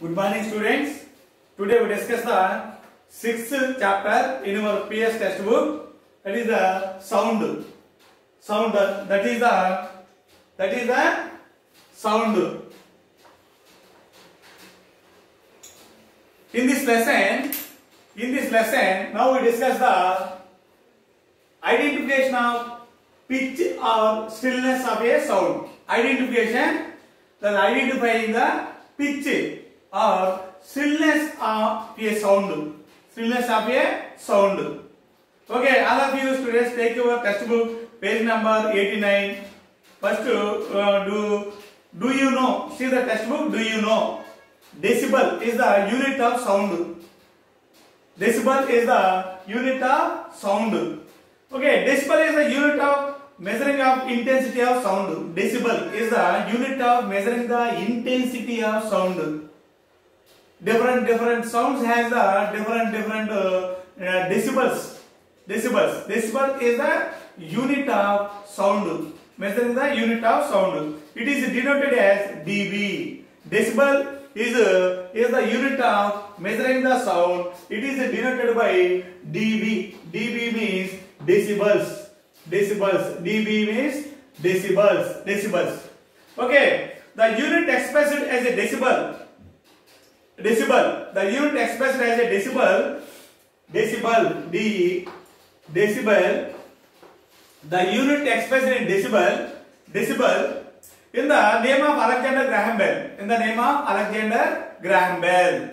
Good morning, students. Today we discuss the sixth chapter in our PS textbook. That is the sound. Sound. That is the sound. In this lesson, now we discuss the identification of pitch or stillness of a sound. Identification. Then identifying the pitch or stillness of a sound. Stillness of a sound. Okay, all of you students take your textbook, page number 89. First, do you know? See the textbook. Do you know? Decibel is the unit of sound. Decibel is the unit of sound. Okay, decibel is the unit of measuring of intensity of sound. Decibel is the unit of measuring the intensity of sound. Different sounds has the different decibels. Decibel is the unit of sound. Measuring the unit of sound. It is denoted as dB. Decibel is the unit of measuring the sound. It is denoted by dB. dB means decibels. dB means decibels. Okay, the unit expressed as a decibel. The unit expressed as a decibel. The unit expressed in decibel. In the name of Alexander Graham Bell.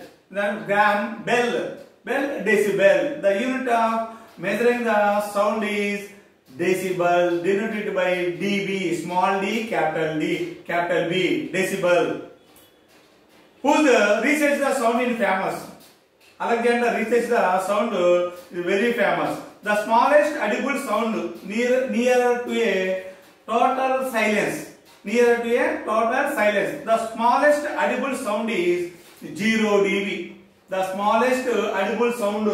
Decibel. The unit of measuring the sound is decibel, denoted by dB, small d, capital B, decibel. Whose research the sound is famous? Alexander research the sound is very famous. The smallest audible sound nearer to a total silence. The smallest audible sound is 0 dB. The smallest audible sound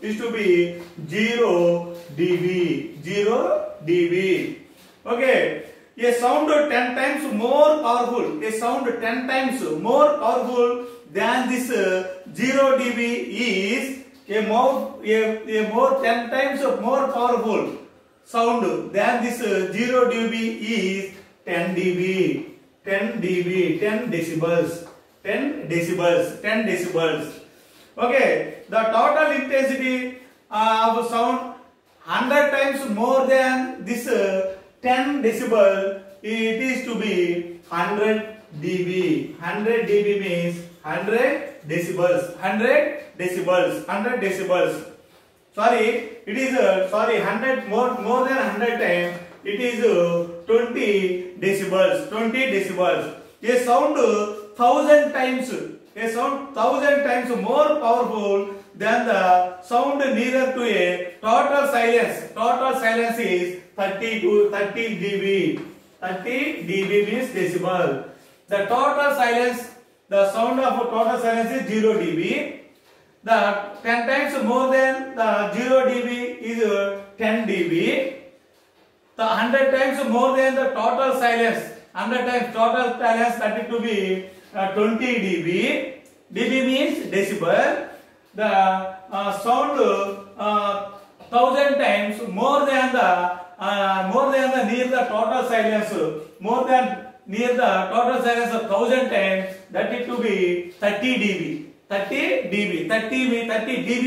is to be 0 dB. Okay. A sound 10 times more powerful. A sound 10 times more powerful than this 0 dB is a more 10 times more powerful sound than this 0 dB is 10 dB. 10 decibels. 10 decibels. Okay, the total intensity of sound 100 times more than this 10 decibel, it is to be 100 dB. 100 dB means 100 decibels. Sorry, it is 100 more than 100 times. It is 20 decibels. A sound 1,000 times more powerful than the sound nearer to a total silence. Total silence is 30 dB. 30 dB means decibel. The total silence, the sound of total silence is 0 dB. The 10 times more than the 0 dB is 10 dB. The 100 times more than the total silence, 100 times total silence, that is to be 20 dB. dB means decibel. The sound 1,000 times more than the near the total silence, near the total silence of 1,000 times, that is to be 30 dB. 30 dB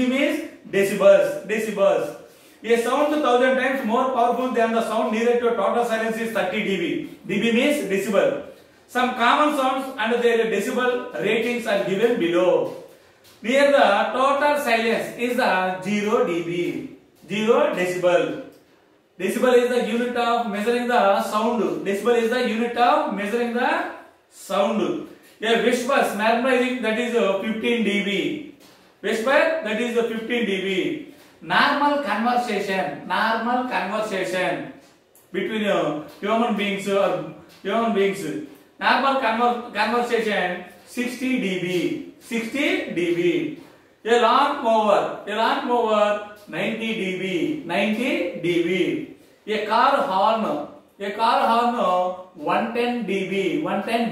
means decibels. A sound 1,000 times more powerful than the sound nearer to total silence is 30 dB. dB means decibel. Some common sounds and their decibel ratings are given below. Near the total silence is the 0 dB. 0 decibel. Decibel is the unit of measuring the sound. Decibel is the unit of measuring the sound. A whisper, murmuring, that is 15 dB. Whisper, that is 15 dB. Normal conversation between human beings. Normal conversation 60 dB. A lawn mower 90 dB. A car horn 110 dB, 110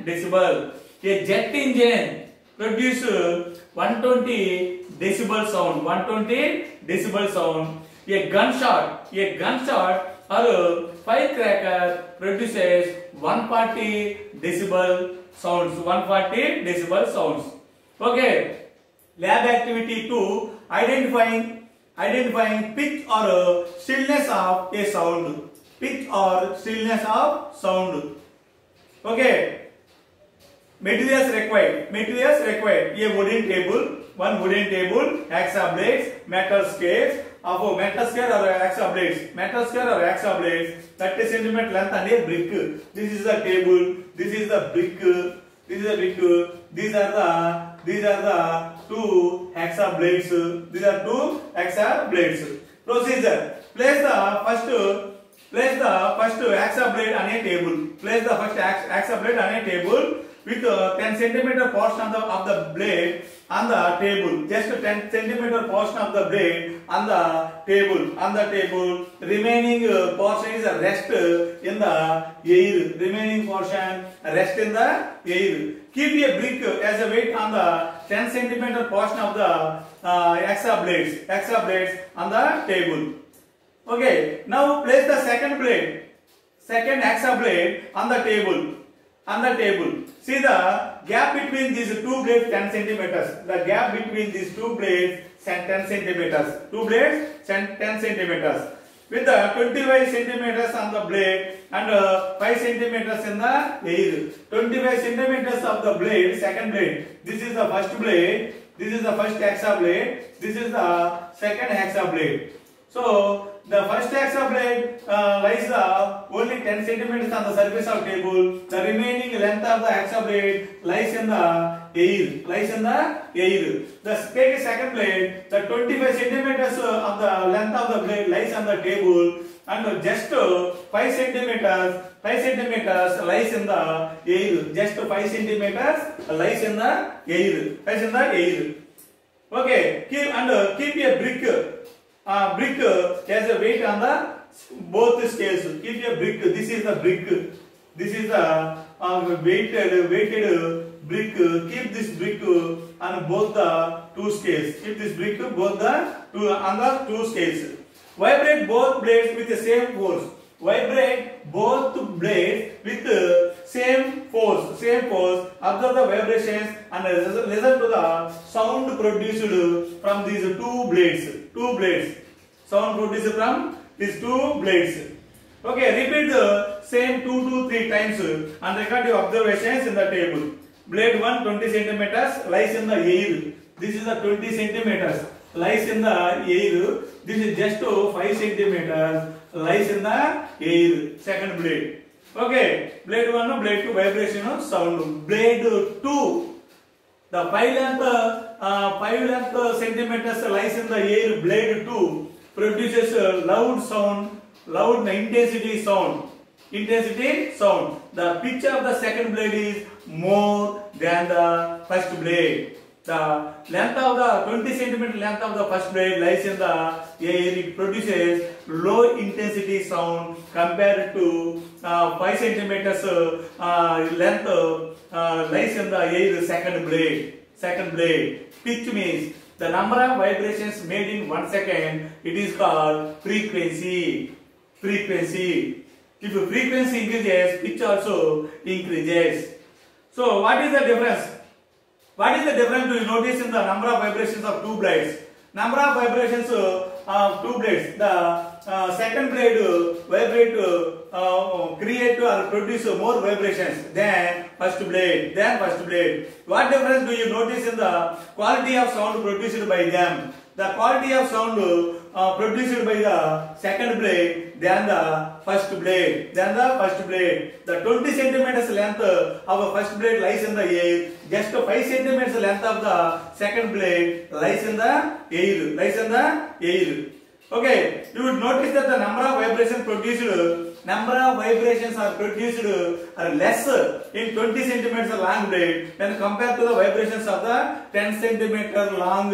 decibel. A jet engine produce 120 decibel sound. 120 decibel sound. A gunshot or a firecracker produces 140 decibel sounds. 140 decibel sounds. Okay. Lab activity 2, identifying pitch or stillness of a sound. Pitch or stillness of sound. Okay. Materials required. A wooden table, one wooden table, hacksaw blades, metal scales, of metal scale or hacksaw blades. Metal scale or hacksaw blades, 30 cm length and a brick. This is the table. This is the brick. This is the brick. These are the two hacksaw blades. These are two hacksaw blades. Procedure: place the first hacksaw blade on a table. Place the first hacksaw blade on a table with 10 cm portion of the blade on the table. Just 10 cm portion of the blade on the table. Remaining portion is rest in the air. Remaining portion rest in the air. Keep a brick as a weight on the 10 cm portion of the hacksaw blades on the table. Okay. Now place the second hacksaw blade on the table. See the gap between these two blades 10 centimeters. The gap between these two blades 10 centimeters. Two blades 10 centimeters. With the 25 centimeters on the blade and 5 centimeters in the air. 25 centimeters of the blade, second blade. This is the first blade. This is the first hacksaw blade. This is the second hacksaw blade. So the first hacksaw blade lies only 10 centimeters on the surface of table. The remaining length of the hacksaw blade lies in the air. Take a second blade. The 25 centimeters of the length of the blade lies on the table, and just 5 centimeters lies in the air. Just 5 centimeters lies in the air. Okay. Keep a brick as a weight on the both scales. Keep a brick. This is the brick. This is the weighted brick. Keep this brick on both the two scales. Keep this brick on the two scales. Vibrate both blades with the same force. Vibrate both blades with the same force. Observe the vibrations and listen to the sound produced from these two blades. Sound produced from these two blades. Okay, repeat the same 2 to 3 times and record your observations in the table. Blade 1 20 centimeters lies in the air. This is the 20 centimeters lies in the air. This is just 5 centimeters lies in the air. Second blade. Okay, blade 1, blade 2, vibration, sound. Blade 2, the 5 length centimeters lies in the air. Blade 2 produces a loud intensity sound. The pitch of the second blade is more than the first blade. The length of the 20 centimeter length of the first blade lies in the air. It produces low intensity sound compared to 5 centimeters length lies in the air. Second blade. Pitch means the number of vibrations made in 1 second. It is called frequency. If frequency increases, pitch also increases. So what is the difference? Do you notice in the number of vibrations of two blades? Number of vibrations of two blades. The second blade create or produce more vibrations than first blade. What difference do you notice in the quality of sound produced by them? The quality of sound produced by the second blade than the first blade. The 20 centimeters length of a first blade lies in the air. Just 5 centimeters length of the second blade lies in the air. Okay, you would notice that the number of vibrations are produced are less in 20 centimeters long blade when compared to the vibrations of the 10 centimeter long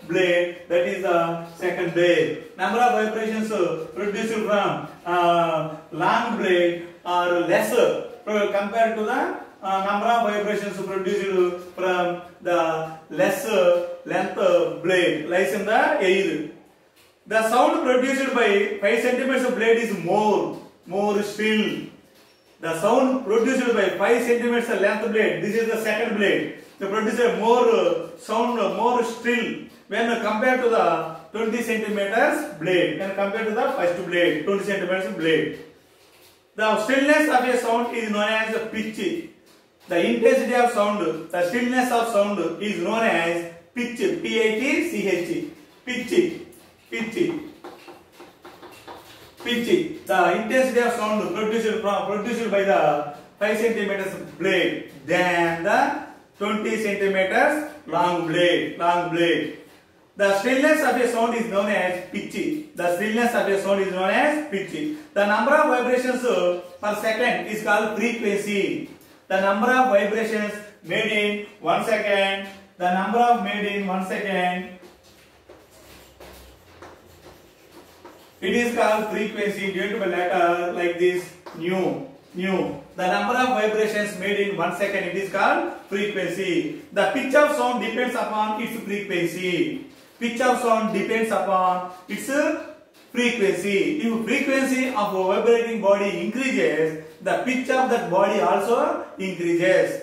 blade, that is the second blade. Number of vibrations produced from long blade are lesser compared to the number of vibrations produced from the lesser length blade lies in the air. The sound produced by 5 centimeters of blade is more still. The sound produced by 5 centimeters length blade, this is the second blade, to produce a more sound, more still when compared to the 20 centimeters blade, when compared to the first blade, 20 centimeters blade. The stillness of a sound is known as pitch. The intensity of sound, the stillness of sound is known as pitch, P-I-T-C-H, pitch. The intensity of sound produced by the 5 centimeters blade than the 20 centimeters long blade. The stillness of a sound is known as pitch. The number of vibrations per second is called frequency. The number of vibrations made in 1 second. It is called frequency due to a letter like this, nu. The number of vibrations made in 1 second, it is called frequency. The pitch of sound depends upon its frequency. If frequency of a vibrating body increases, the pitch of that body also increases.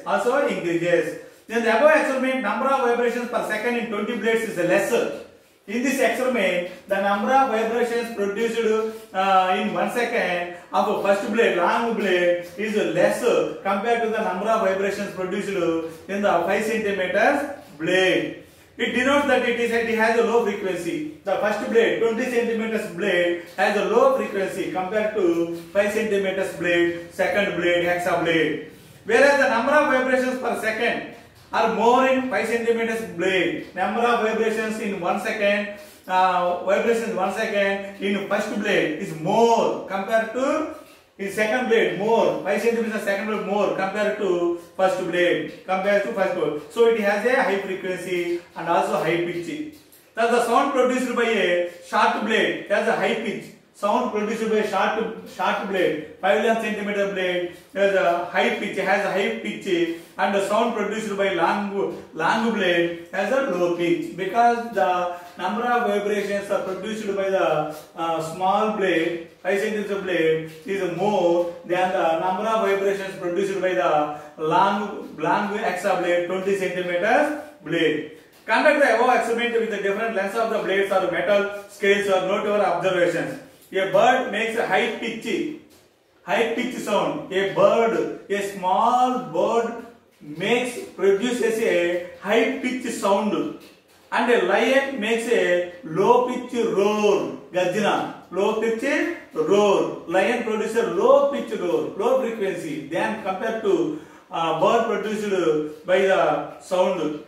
Then the above experiment, number of vibrations per second in 20 blades is lesser. In this experiment, the number of vibrations produced in 1 second of a first blade, long blade, is lesser compared to the number of vibrations produced in the 5 centimeters blade. It denotes that it has a low frequency. The first blade, 20 centimeters blade, has a low frequency compared to 5 centimeters blade, second blade, hexa blade. Whereas the number of vibrations per second are more in 5 centimeters blade. Number of vibrations in 1 second, in first blade is more compared to in second blade, more 5 centimeters second blade more compared to first blade. So it has a high frequency and also high pitch. Thus the sound produced by a short blade has a high pitch. Sound produced by a short blade, 5 centimeter blade, has a high pitch, and the sound produced by long blade has a low pitch, because the number of vibrations are produced by the small blade, 5 centimeter blade, is more than the number of vibrations produced by the long hexa blade, 20 centimeters blade. Conduct the above experiment with the different lengths of the blades or metal scales or note your observations. A bird makes a high pitch sound. A small bird produces a high pitch sound, and a lion makes a low pitch roar. Garjana, low pitch roar. Lion produces a low pitch roar, low frequency than compared to bird produced by the sound.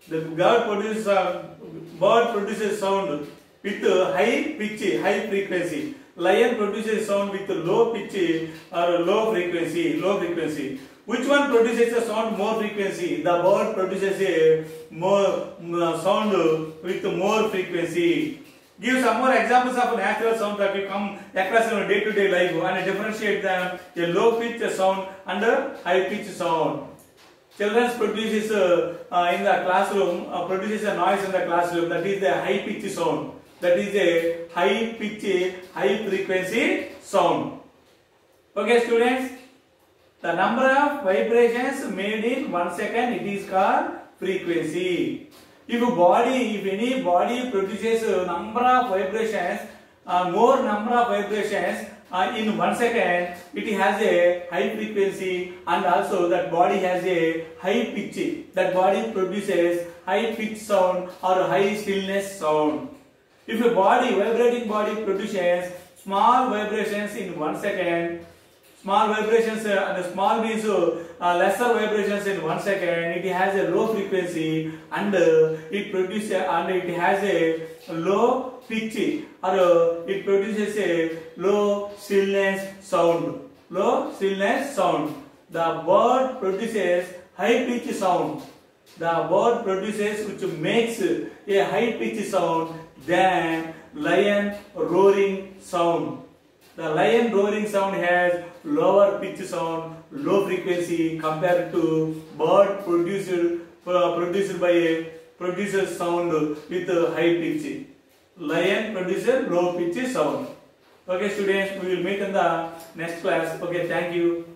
The bird produces sound with high pitch, high frequency. Lion produces sound with low pitch or low frequency. Which one produces a sound more frequency? The bird produces a more sound with more frequency. Give some more examples of natural sound that we come across in day-to-day life and differentiate them: a low pitch sound and a high pitch sound. Children produces in the classroom produces a noise in the classroom, that is the high pitch sound. That is a high pitch, high frequency sound. Okay, students. The number of vibrations made in 1 second, it is called frequency. If any body produces a number of vibrations, more number of vibrations in 1 second, it has a high frequency, and also that body has a high pitch. That body produces high pitch sound or high stillness sound. If a vibrating body produces small vibrations in 1 second, small vibrations and small means lesser vibrations in 1 second, it has a low frequency, and it has a low pitch, or it produces a low stillness sound. The bird produces high pitch sound. Which makes a high pitch sound than lion roaring sound. The lion roaring sound has lower pitch sound, low frequency compared to bird produced by a producer sound with high pitch. Lion produces low pitch sound. Okay students, we will meet in the next class. Okay, thank you.